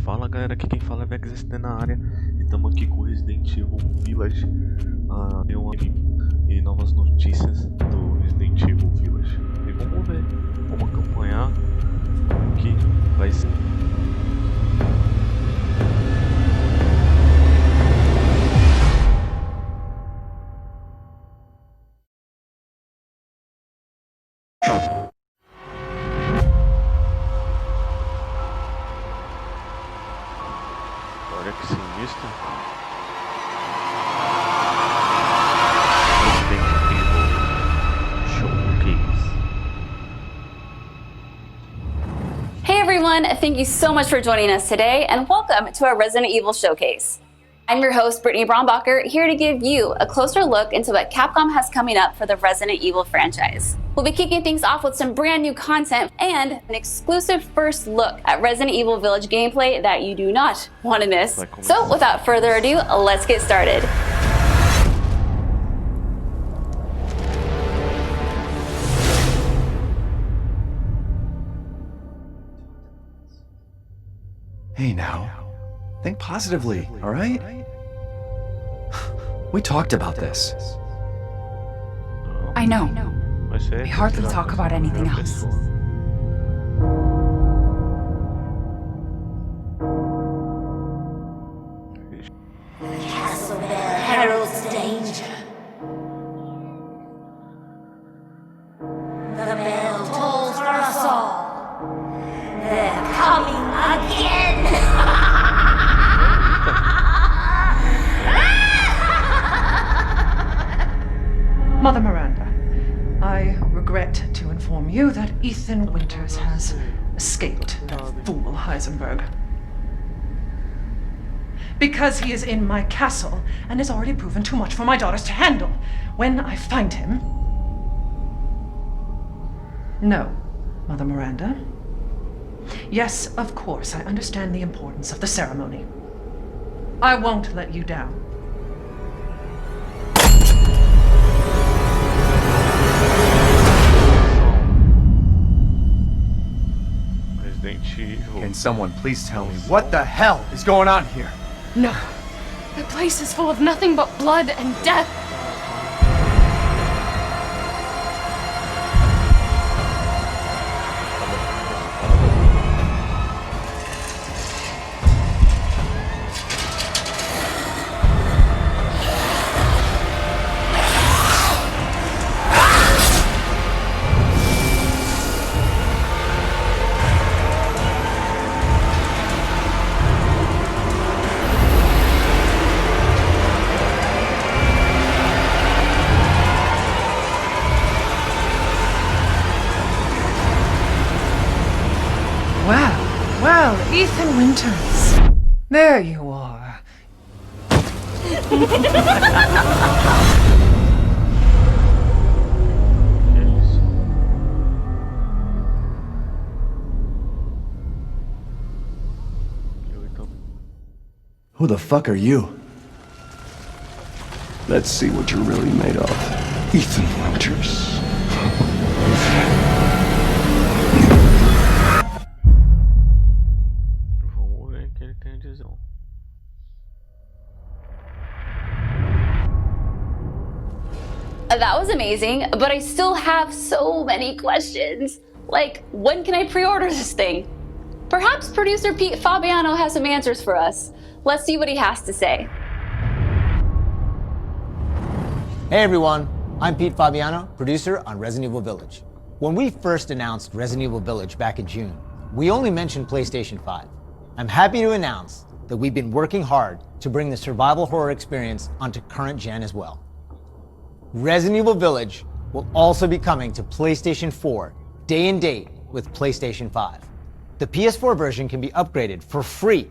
Fala galera, aqui quem fala é Vex na área e estamos aqui com o Resident Evil Village e novas notícias do Resident Evil Village. E vamos ver, vamos acompanhar o que vai ser. Olha que sinistro. Resident Evil Showcase. Hey everyone, thank you so much for joining us today and welcome to our Resident Evil Showcase. I'm your host, Brittany Brombacher, here to give you a closer look into what Capcom has coming up for the Resident Evil franchise. We'll be kicking things off with some brand new content and an exclusive first look at Resident Evil Village gameplay that you do not want to miss. So without further ado, let's get started. Hey now, think positively, all right? We talked about this. I know. We hardly talk about anything else. Castle Bell heralds danger. The bell tolls for us all. They're coming again! Mother Miranda, I regret to inform you that Ethan Winters has escaped that fool Heisenberg. Because he is in my castle and has already proven too much for my daughters to handle. When I find him... No, Mother Miranda. Yes, of course, I understand the importance of the ceremony. I won't let you down. Can someone please tell me what the hell is going on here? No. The place is full of nothing but blood and death. Well, Ethan Winters. There you are. Who the fuck are you? Let's see what you're really made of, Ethan Winters. Vamos ver o que ele tem a dizer. That was amazing, but I still have so many questions. Like, when can I pre-order this thing? Perhaps producer Pete Fabiano has some answers for us. Let's see what he has to say. Hey everyone, I'm Pete Fabiano, producer on Resident Evil Village. When we first announced Resident Evil Village back in June, we only mentioned PlayStation 5. I'm happy to announce that we've been working hard to bring the survival horror experience onto current gen as well. Resident Evil Village will also be coming to PlayStation 4 day and date with PlayStation 5. The PS4 version can be upgraded for free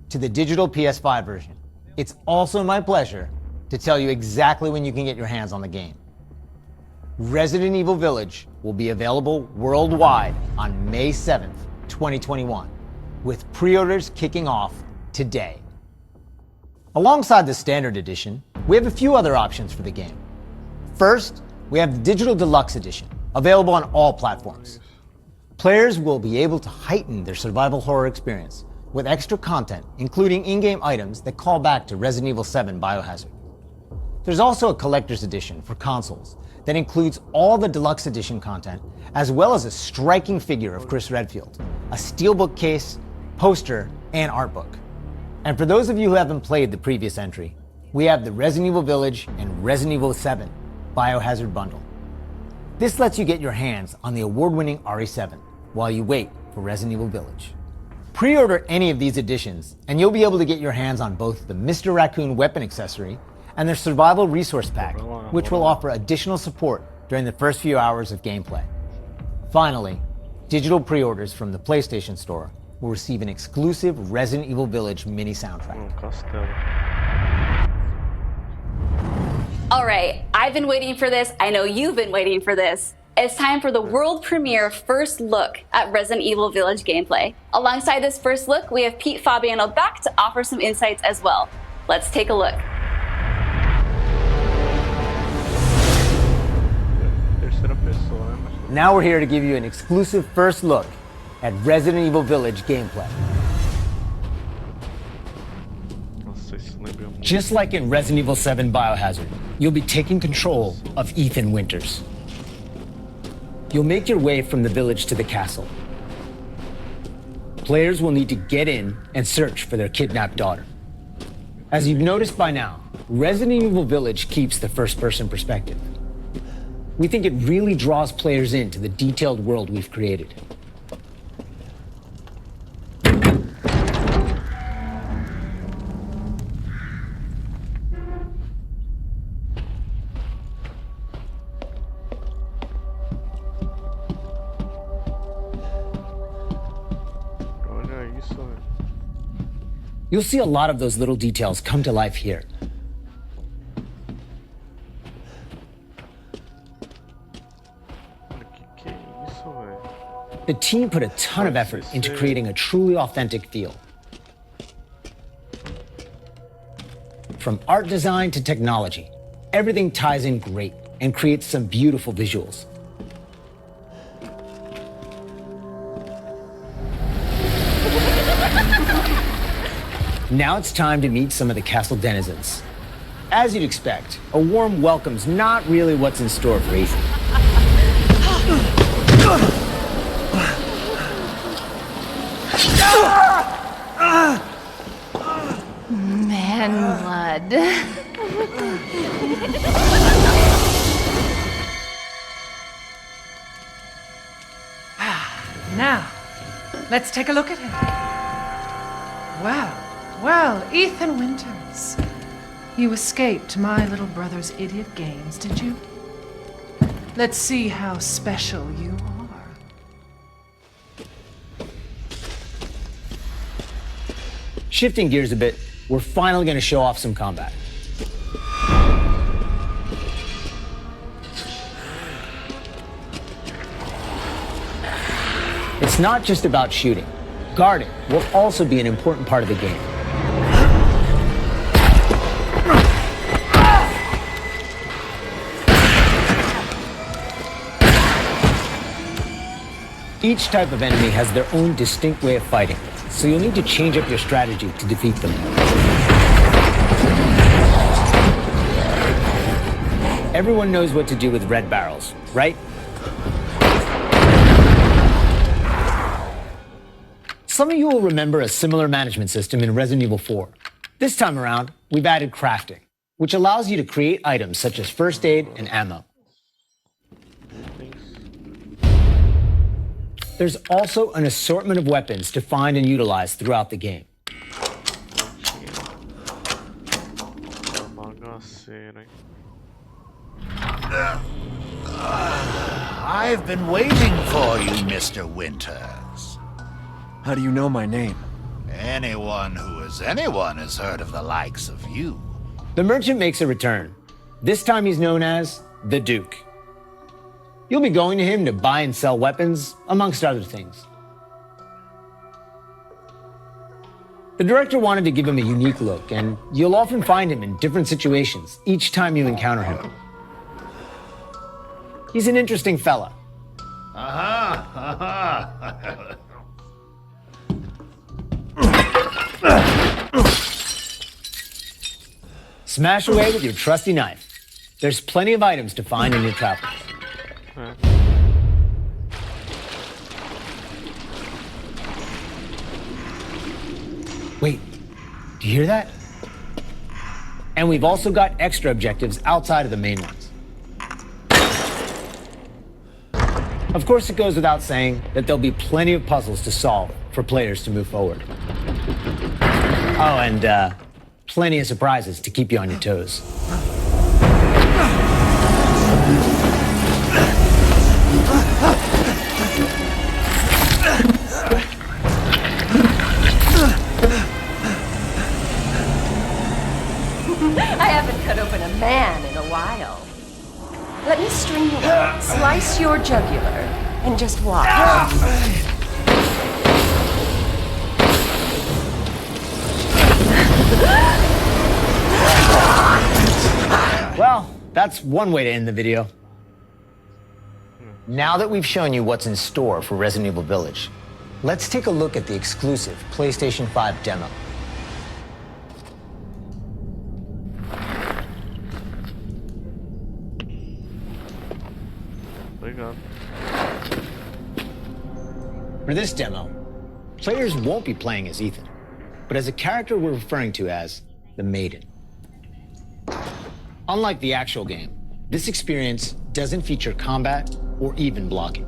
to the digital PS5 version. It's also my pleasure to tell you exactly when you can get your hands on the game. Resident Evil Village will be available worldwide on May 7th, 2021, with pre-orders kicking off today. Alongside the standard edition, we have a few other options for the game. First, we have the Digital Deluxe Edition, available on all platforms. Players will be able to heighten their survival horror experience with extra content, including in-game items that call back to Resident Evil 7 Biohazard. There's also a collector's edition for consoles that includes all the deluxe edition content, as well as a striking figure of Chris Redfield, a steelbook case, poster, and art book. And for those of you who haven't played the previous entry, we have the Resident Evil Village and Resident Evil 7 Biohazard bundle. This lets you get your hands on the award-winning RE7 while you wait for Resident Evil Village. Pre-order any of these editions, and you'll be able to get your hands on both the Mr. Raccoon weapon accessory and their survival resource pack, which will offer additional support during the first few hours of gameplay. Finally, digital pre-orders from the PlayStation Store will receive an exclusive Resident Evil Village mini soundtrack. All right, I've been waiting for this. I know you've been waiting for this. It's time for the world premiere first look at Resident Evil Village gameplay. Alongside this first look, we have Pete Fabiano back to offer some insights as well. Let's take a look. Now we're here to give you an exclusive first look at Resident Evil Village gameplay. Just like in Resident Evil 7 Biohazard, you'll be taking control of Ethan Winters. You'll make your way from the village to the castle. Players will need to get in and search for their kidnapped daughter. As you've noticed by now, Resident Evil Village keeps the first-person perspective. We think it really draws players into the detailed world we've created. You'll see a lot of those little details come to life here. The team put a ton of effort into creating a truly authentic feel. From art design to technology, everything ties in great and creates some beautiful visuals. Now it's time to meet some of the castle denizens. As you'd expect, a warm welcome's not really what's in store for Ethan. Man blood. Now, let's take a look at him. Well, Ethan Winters. You escaped my little brother's idiot games, did you? Let's see how special you are. Shifting gears a bit, we're finally going to show off some combat. It's not just about shooting. Guarding will also be an important part of the game. Each type of enemy has their own distinct way of fighting, so you'll need to change up your strategy to defeat them. Everyone knows what to do with red barrels, right? Some of you will remember a similar management system in Resident Evil 4. This time around, we've added crafting, which allows you to create items such as first aid and ammo. There's also an assortment of weapons to find and utilize throughout the game. I've been waiting for you, Mr. Winters. How do you know my name? Anyone who is anyone has heard of the likes of you. The merchant makes a return. This time he's known as the Duke. You'll be going to him to buy and sell weapons, amongst other things. The director wanted to give him a unique look, and you'll often find him in different situations each time you encounter him. He's an interesting fella. Aha! Smash away with your trusty knife. There's plenty of items to find in your travels. Wait, do you hear that? And we've also got extra objectives outside of the main ones. Of course, it goes without saying that there'll be plenty of puzzles to solve for players to move forward. Oh, and plenty of surprises to keep you on your toes. I haven't cut open a man in a while. Let me string you up, slice your jugular, and just watch. Well, that's one way to end the video. Now that we've shown you what's in store for Resident Evil Village, let's take a look at the exclusive PlayStation 5 demo. For this demo, players won't be playing as Ethan, but as a character we're referring to as the Maiden. Unlike the actual game, this experience doesn't feature combat or even blocking.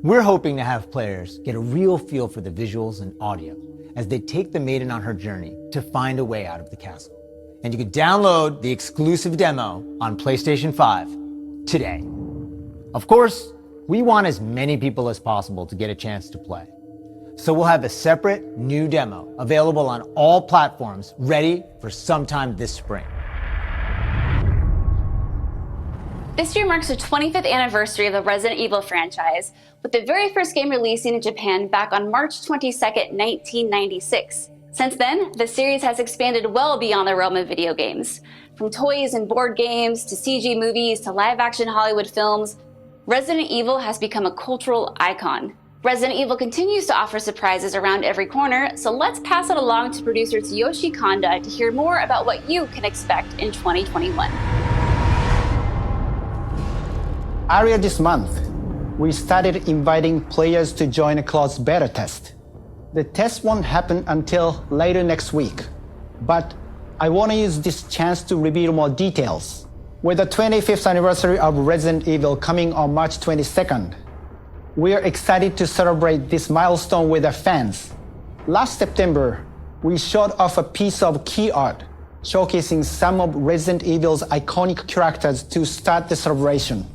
We're hoping to have players get a real feel for the visuals and audio as they take the Maiden on her journey to find a way out of the castle. And you can download the exclusive demo on PlayStation 5 today. Of course, we want as many people as possible to get a chance to play. So we'll have a separate new demo available on all platforms ready for sometime this spring. This year marks the 25th anniversary of the Resident Evil franchise, with the very first game releasing in Japan back on March 22nd, 1996. Since then, the series has expanded well beyond the realm of video games. From toys and board games, to CG movies, to live-action Hollywood films, Resident Evil has become a cultural icon. Resident Evil continues to offer surprises around every corner, so let's pass it along to producer Tsuyoshi Kanda to hear more about what you can expect in 2021. Earlier this month, we started inviting players to join a closed beta test. The test won't happen until later next week, but I want to use this chance to reveal more details. With the 25th anniversary of Resident Evil coming on March 22nd, we are excited to celebrate this milestone with our fans. Last September, we showed off a piece of key art showcasing some of Resident Evil's iconic characters to start the celebration.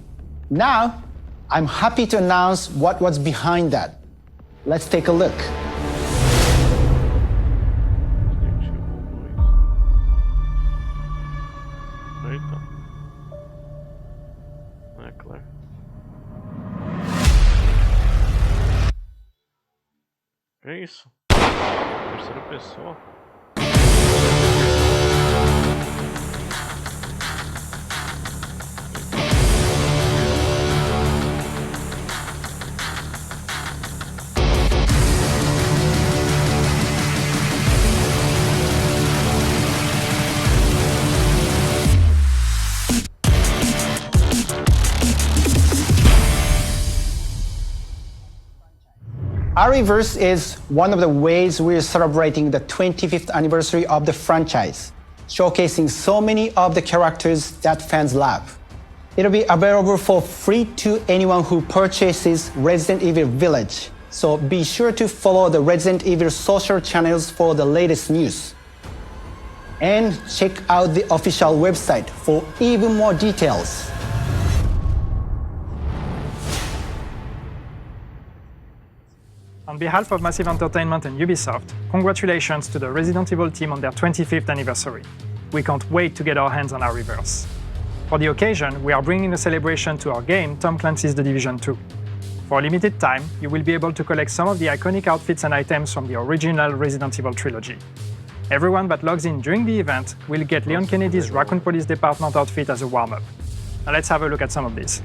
Now, I'm happy to announce what was behind that. Let's take a look. É isso? Terceira pessoa? Ariverse is one of the ways we're celebrating the 25th anniversary of the franchise, showcasing so many of the characters that fans love. It'll be available for free to anyone who purchases Resident Evil Village, so be sure to follow the Resident Evil social channels for the latest news. And check out the official website for even more details. On behalf of Massive Entertainment and Ubisoft, congratulations to the Resident Evil team on their 25th anniversary. We can't wait to get our hands on our Ariverse. For the occasion, we are bringing a celebration to our game, Tom Clancy's The Division 2. For a limited time, you will be able to collect some of the iconic outfits and items from the original Resident Evil trilogy. Everyone that logs in during the event will get Leon Kennedy's Raccoon Police Department outfit as a warm-up. Now let's have a look at some of these.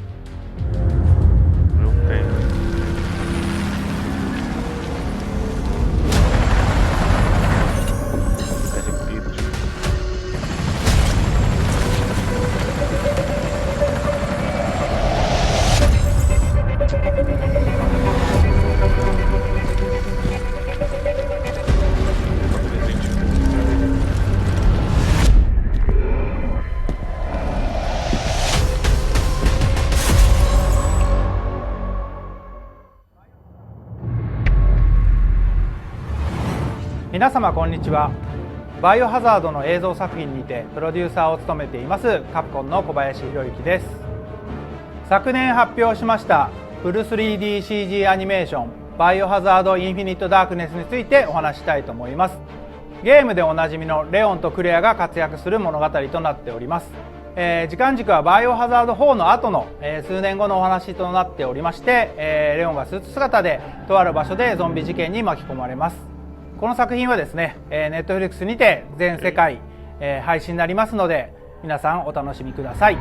皆様こんにちは。バイオハザードの映像作品にてプロデューサーを務めていますカプコンの小林博之です。昨年発表しましたフル 3DCG アニメーションバイオハザードインフィニットダークネスについてお話したいと思います。ゲームでおなじみのレオンとクレアが活躍する物語となっております。時間軸はバイオハザード4の後の、数年後のお話となっておりまして、レオンがスーツ姿でとある場所でゾンビ事件に巻き込まれます。この作品はですね、Netflix にて全世界、配信になりますので、皆さんお楽しみください。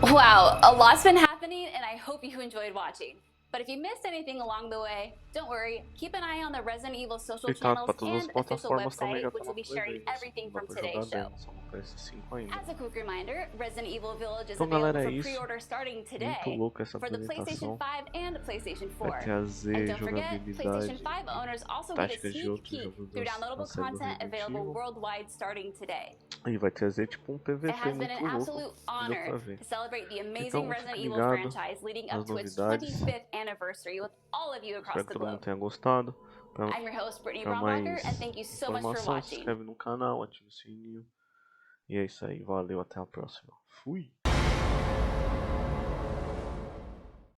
Wow, a lot's been happening and I hope you enjoyed watching. But if you missed anything along the way, don't worry, keep an eye on the Resident Evil social channels and official website, which will be sharing everything from today's show. As a quick reminder, Resident Evil Village is available for pre-order starting today for the PlayStation 5 and PlayStation 4. And don't forget, PlayStation 5 owners also get a sneak peek through downloadable content available worldwide starting today. E vai trazer tipo PVP It has been an absolute honor to celebrate the amazing Resident Evil franchise leading up to its 25th anniversary with all of you across the globe. Tenha gostado. I'm your host, Brittany Brombacher, and thank you so much for watching. Se inscreve no canal, ativa o sininho. E é isso aí, valeu, até a próxima. Fui!